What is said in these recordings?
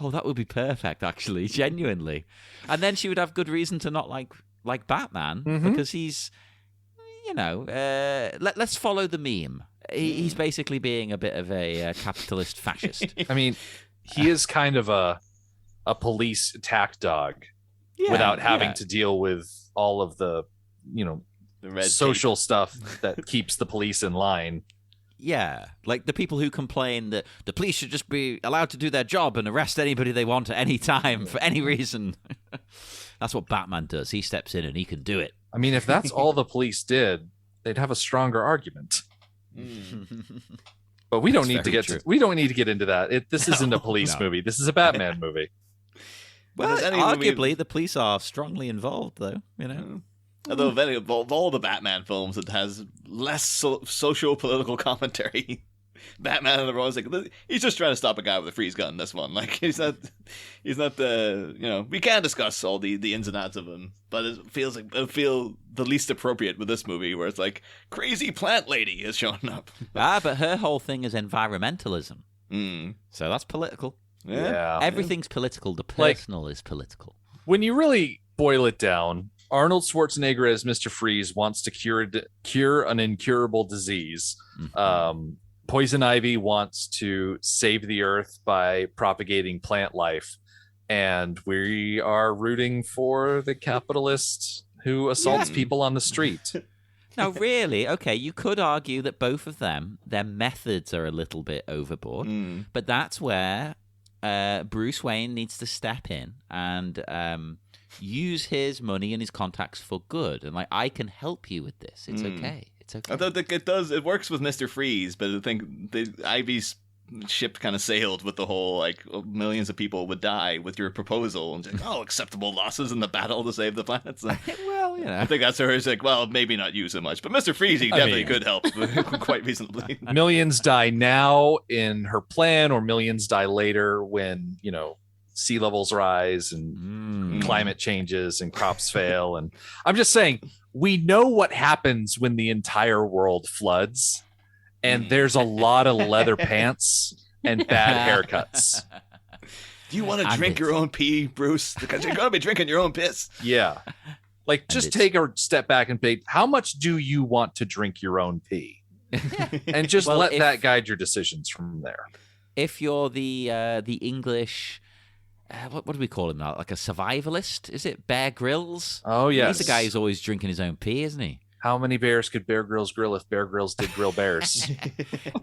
Oh, that would be perfect, actually, genuinely. And then she would have good reason to not like Batman, because he's, let's follow the meme. He's basically being a bit of a capitalist fascist. I mean, he is kind of a police attack dog without having to deal with all of the red social stuff that keeps the police in line. Yeah, like the people who complain that the police should just be allowed to do their job and arrest anybody they want at any time for any reason. That's what Batman does. He steps in and he can do it. I mean, if that's all the police did, they'd have a stronger argument. But we don't need to get into that. This isn't a police movie. This is a Batman movie. Well, arguably, the police are strongly involved, though. Although of all the Batman films, it has less socio-political commentary. Batman and the Royals, he's just trying to stop a guy with a freeze gun. This one, he's not the we can discuss all the ins and outs of him, but it feels like the least appropriate with this movie, where it's like crazy plant lady is showing up. But her whole thing is environmentalism, so that's political. Yeah. Everything's political. The personal is political. When you really boil it down, Arnold Schwarzenegger as Mr. Freeze wants to cure an incurable disease. Poison Ivy wants to save the earth by propagating plant life. And we are rooting for the capitalist who assaults people on the street. Now, really, okay, you could argue that both of them, their methods are a little bit overboard, but that's where Bruce Wayne needs to step in and use his money and his contacts for good. And I can help you with this. It's okay. It's okay. I thought it works with Mr. Freeze, but I think Ivy's ship kind of sailed with the whole millions of people would die with your proposal, and acceptable losses in the battle to save the planet. So, well, I think that's her. It's maybe not you so much, but Mr. Freeze definitely could help quite reasonably. Millions die now in her plan, or millions die later when sea levels rise and climate changes and crops fail. And I'm just saying, we know what happens when the entire world floods, and there's a lot of leather pants and bad haircuts. Do you want to drink your own pee, Bruce? Because you're going to be drinking your own piss. Yeah. Just take a step back and think, how much do you want to drink your own pee? And just let that guide your decisions from there. If you're the English... what do we call him now? Like a survivalist? Is it Bear Grylls? Oh, yes. He's the guy who's always drinking his own pee, isn't he? How many bears could Bear Grylls grill if Bear Grylls did grill bears?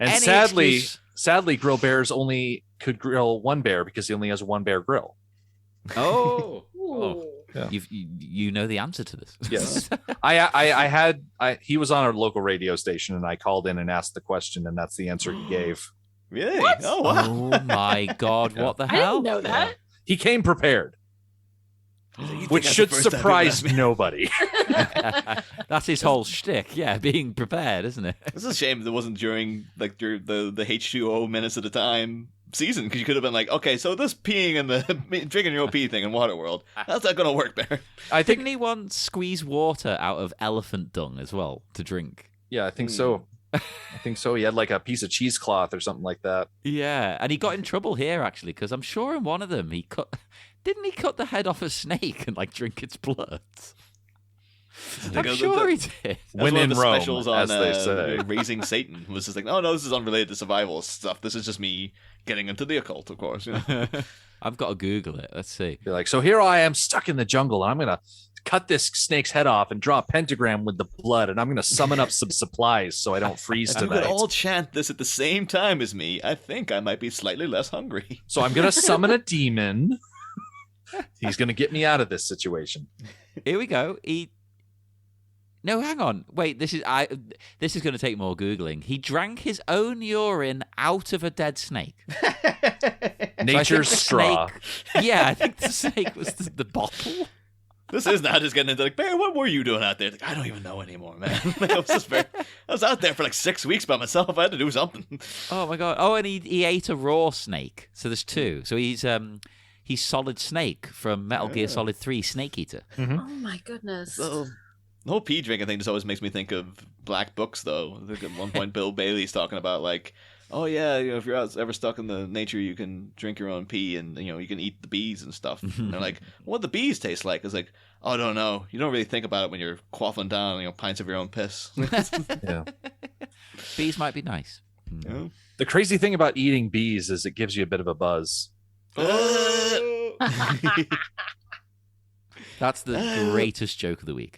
And Any sadly, Grill Bears only could grill one bear because he only has one bear grill. Oh. Yeah. You know the answer to this. Yes. He was on our local radio station, and I called in and asked the question, and that's the answer he gave. Really? What? Oh, wow. Oh my God! What the hell? I didn't know that. Yeah. He came prepared, which should surprise nobody. That's his whole shtick. Yeah, being prepared, isn't it? It's a shame that wasn't during the H2O minutes at a time season, because you could have been like, okay, so this peeing and the drinking your own pee thing in Waterworld, how's that going to work, Bear? Didn't he once squeeze water out of elephant dung as well to drink? Yeah, I think so. He had a piece of cheesecloth or something like that. Yeah, and he got in trouble here actually, because I'm sure in one of them didn't he cut the head off a snake and drink its blood? I'm sure he did. When in Rome, specials on, as they say. Raising Satan was just oh no, this is unrelated to survival stuff. This is just me getting into the occult, of course. I've got to Google it. Let's see. You're so here I am stuck in the jungle, and I'm going to cut this snake's head off and draw a pentagram with the blood, and I'm going to summon up some supplies so I don't freeze tonight. If you could all chant this at the same time as me, I think I might be slightly less hungry. So I'm going to summon a demon. He's going to get me out of this situation. Here we go. No, hang on. Wait, this is going to take more Googling. He drank his own urine out of a dead snake. Nature's straw. Yeah, I think the snake was the bottle. This is not just getting into Bear, what were you doing out there? I don't even know anymore, man. I was out there for 6 weeks by myself. I had to do something. Oh my God. Oh, and he ate a raw snake. So there's two. So he's Solid Snake from Metal Gear Solid 3, Snake Eater. Mm-hmm. Oh my goodness. So, the whole pee drinking thing just always makes me think of Black Books, though. I think at one point Bill Bailey's talking about oh yeah, if you're ever stuck in the nature, you can drink your own pee, and you can eat the bees and stuff. And they're like, what do the bees taste like? It's like, oh, I don't know. You don't really think about it when you're quaffing down pints of your own piss. Yeah. Bees might be nice. Yeah. The crazy thing about eating bees is it gives you a bit of a buzz. That's the greatest joke of the week.